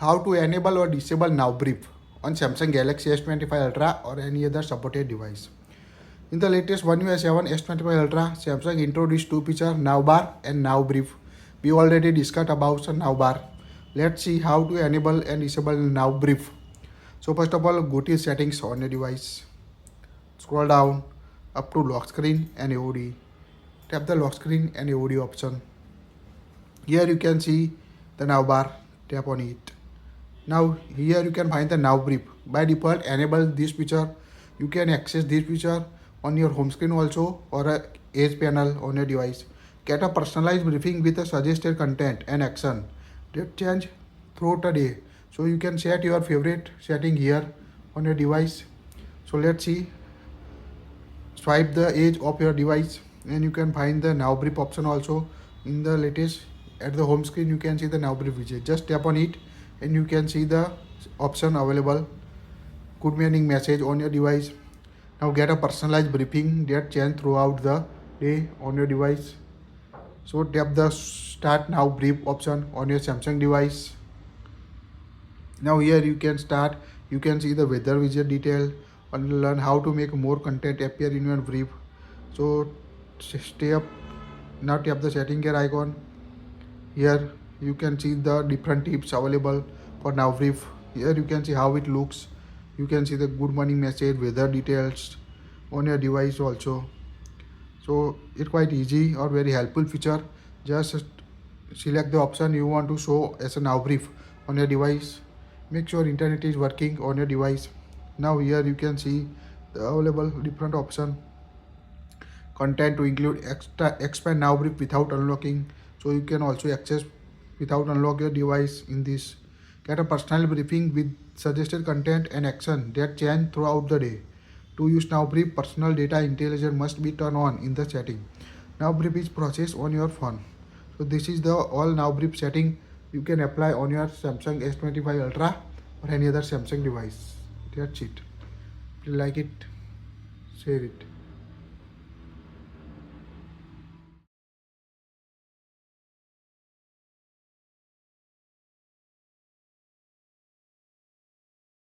How to enable or disable now brief on Samsung Galaxy S25 Ultra or any other supported device. In the latest One UI 7 S25 Ultra, Samsung introduced two features, now bar and now brief. We already discussed about the now bar. Let's see how to enable and disable now brief. So first of all, go to settings on your device. Scroll down up to lock screen and AOD. Tap the lock screen and AOD option. Here you can see the now bar. Tap on it. Now here you can find the now brief. By default, enable this feature. You can access this feature on your home screen also or a edge panel on your device. Get a personalized briefing with a suggested content and action that change throughout the day. So you can set your favorite setting here on your device. So let's see. Swipe the edge of your device and you can find the now brief option also in the latest. At the home screen you can see the now brief widget. Just tap on it and you can see the option available. Good morning message on your device. Now get a personalized briefing that change throughout the day on your device. So tap the start now brief option on your Samsung device. Now here you can start. You can see the weather widget detail and learn how to make more content appear in your brief. So stay up. Now tap the setting gear icon. Here you can see the different tips available for now brief. Here you can see how it looks. You can see the good morning message, weather details on your device also. So it's quite easy or very helpful feature. Just select the option you want to show as a now brief on your device. Make sure internet is working on your device. Now here you can see the available different option. Content to include expand now brief without unlocking. So you can also access without unlock your device in this. Get a personal briefing with suggested content and action that change throughout the day. To use now brief, personal data intelligence must be turned on in the setting. Now brief is processed on your phone. So this is the all now brief setting you can apply on your Samsung S25 Ultra or any other Samsung device. That's it. If you like it, share it.